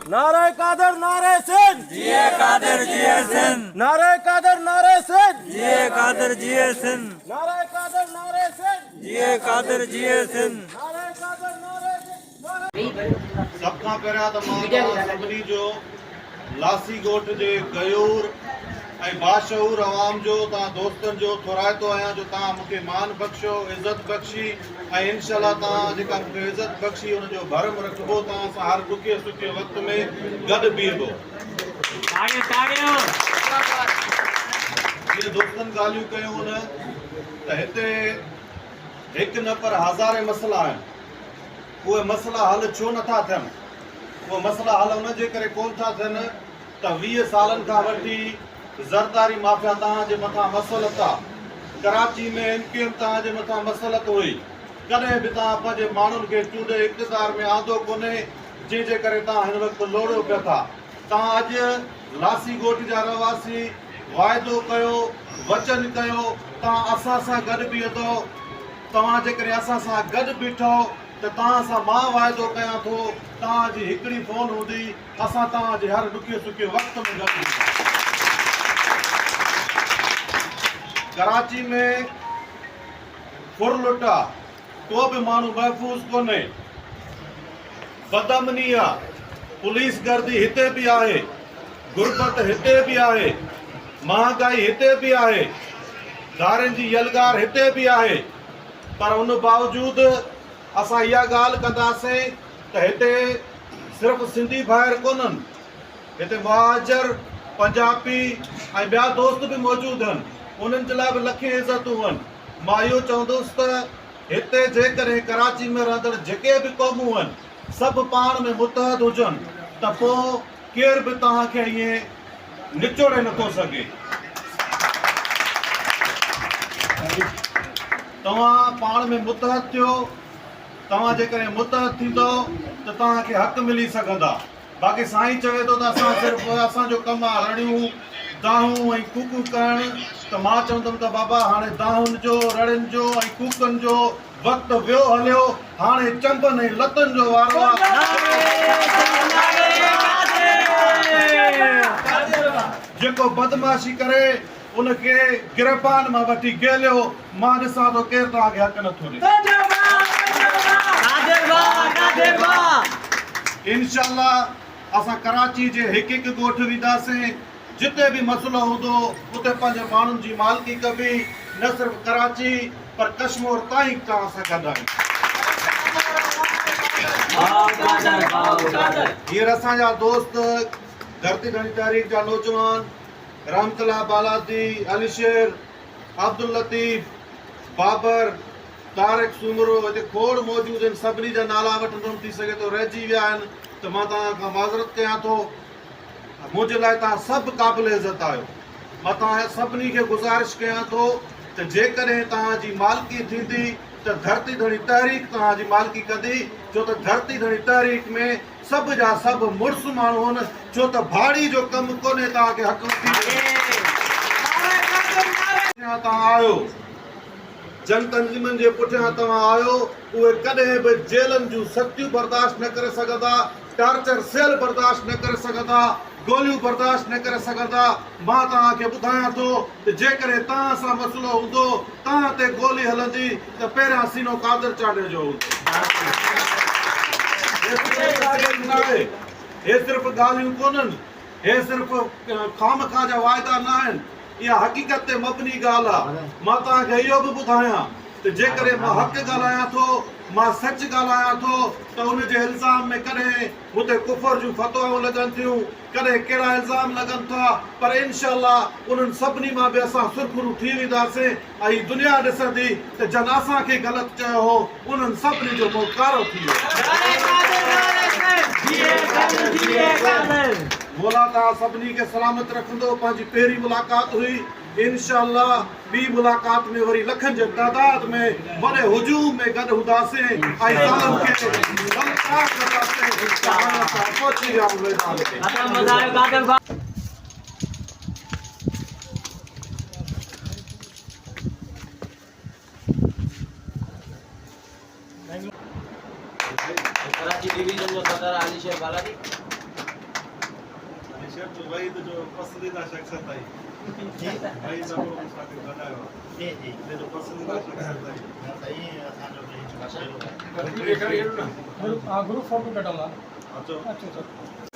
नारे कादर नारे सिंध, जिए कादर जिए सिंध, नारे कादर नारे सिंध, जिए कादर जिए सिंध, नारे कादर नारे सिंध, जिए कादर जिए सिंध। नारे कादर नारे सिंध। सब खां पहिरियां त मां तव्हां सभिनी जो लासी ॻोठ जे गयूर ऐं बाशऊर अवाम जो तव्हां दोस्तनि जो थोराइतो आहियां जो तव्हां मूंखे मान बख़्शियो, इज़त बख़्शी ऐं इनशाला तव्हां जेका मूंखे इज़त बख़्शी हुनजो भरम रखिबो, तव्हां सां हर ॾुखे सुखे वक़्त में गॾु बीहबो। जीअं दोस्तनि ॻाल्हियूं कयूं न त हिते हिकु न पर हज़ारे मसइला आहिनि। उहे मसइला हल छो नथा थियनि? उहे मसइला हल उनजे करे कोन था थियनि त 20 सालनि खां वठी ज़रदारी माफ़िया तव्हांजे मथां मसलत आहे। कराची में एमक्यूएम तव्हांजे मथां मसलत हुई। कॾहिं बि तव्हां पंहिंजे माण्हुनि खे चूंडे इक़्तिदार में आंदो कोन्हे, जंहिंजे करे तव्हां हिन वक़्तु लोड़ियो पिया था। तव्हां अॼु लासी ॻोठ जा रहवासी वाइदो कयो, वचन कयो, तव्हां असां सां गॾु बीहंदो। तव्हां जेकॾहिं असां सां गॾु बीठो त तव्हां सां मां वाइदो कयां थो, तव्हांजी हिकिड़ी फ़ोन हूंदी, असां तव्हांजे हर ॾुखे सुखे वक़्त में गॾु हूंदा। कराची में फुरलुट आहे, को बि माण्हू महफ़ूज़ कोन्हे, बदअमनी आहे, पुलिस गर्दी हिते बि आहे, गुरबत हिते बि आहे, महांगाई हिते बि आहे, धारनि जी यलगार हिते बि आहे। पर उन बावजूदि असां इहा ॻाल्हि कंदासीं त हिते सिर्फ़ु सिंधी भाइर कोन्हनि, हिते मुहाजिर, पंजाबी ऐं ॿिया दोस्त बि मौजूदु आहिनि। उन्हनि जे लाइ बि लखे इज़तूं आहिनि। मां इहो चवंदुसि त हिते जेकॾहिं कराची में रहंदड़ जेके बि क़ौमूं आहिनि, सभु पाण में मुतहद हुजनि त पोइ केरु बि तव्हांखे ईअं निचोड़े नथो सघे। तव्हां पाण में मुतहद थियो, तव्हां जेकॾहिं मुतहद थींदो त तव्हांखे हक़ मिली सघंदा। बाक़ी साईं चवे थो त असां सिर्फ़ु असांजो कमु आहे रड़ियूं, दाहूं ऐं कूकूं करणु। त मां चवंदुमि त बाबा हाणे दाहुनि जो, रड़ियुनि जो ऐं कूकनि जो वक़्तु वियो हलियो, हाणे चंबनि ऐं लतनि जो वारो आहे। जेको बदमाशी करे उनखे गिरबान मां वठी गेलियो। मां ॾिसां थो केरु तव्हांखे हक़ नथो ॾे। इंशाअल्लाह असां कराची जे हिकु हिकु ॻोठ वेंदासीं, जिते बि मसइलो हूंदो उते पंहिंजे माण्हुनि जी मालिकी कबी। न सिर्फ़ु कराची पर कश्मीर ताईं तव्हां सां गॾु आहियूं। हींअर असांजा दोस्त धरती घणी तारीख़ जा नौजवान रहमतुल्लाह बालादी, अलीशेर, अब्दुल लतीफ़, बाबर, तारिक सुमरो हिते खोड़ मौजूदु आहिनि। सभिनी जा नाला वठंदुमि, थी सघे थो रहिजी विया आहिनि त मां तव्हां खां माज़रत कयां थो। मुंहिंजे लाइ तव्हां सभु क़ाबिल इज़त आहियो। मां तव्हां सभिनी खे गुज़ारिश कयां थो त जेकॾहिं तव्हांजी मालिकी थींदी त धरती धणी तहरीक तव्हांजी मालिकी कंदी, छो त धरती धणी तहरीक में सभु जा सभु मुड़ुस माण्हू आहिनि, छो त भाड़ी जो कमु कोन्हे तव्हांखे हक़ तव्हां आहियो। जन तंज़ीमनि जे पुठियां तव्हां आहियो। उहे कॾहिं बि जेलनि जूं सख़्तियूं बर्दाश्त न करे सघंदा, टार्चर सेल बर्दाश्त न करे सघंदा, गोलियूं बर्दाश्त न करे सघंदा। मां तव्हांखे ॿुधायां थो त जेकॾहिं तव्हां सां मसइलो हूंदो, तव्हां ते गोली हलंदी त पहिरियां सीनो कादर चाढ़े जो हूंदो। हे सिर्फ़ु ॻाल्हियूं कोन्हनि, हे सिर्फ़ु खामखा जा वाइदा न आहिनि, इहा हक़ीक़त ते मबनी ॻाल्हि आहे। मां तव्हांखे इहो बि ॿुधायां त जेकॾहिं मां हक़ ॻाल्हायां थो, मां सच ॻाल्हायां थो त उनजे इल्ज़ाम में कॾहिं हुते कुफर जूं फतवाऊं लॻनि थियूं, कॾहिं कहिड़ा इल्ज़ाम लॻनि था, पर इनशाअल्लाह उन्हनि सभिनी मां बि असां सुरखुरू थी वेंदासीं। ऐं दुनिया ॾिसंदी त जन असांखे ग़लति चयो हो, उन्हनि सभिनी जो मुंहुं कारो थी वियो। मौला तव्हां सभिनी खे सलामत रखंदो। पंहिंजी पहिरीं मुलाक़ात हुई, इंशाअल्लाह ॿी मुलाक़ात में वरी लखनि जे तादाद में वॾे हुजूम में गॾु हूंदासीं ऐं ज़ालिम खे पहुची विया। कराची डिवीजन जो सदर अलीशेर बालादी। वहीद जो पसंदीदा शख्सियत आई वहीद जो मुसाफ़िर बनायो ये जो पसंदीदा शख्सियत आई ग्रुप फोटो कढाउला अचो अच्छा सर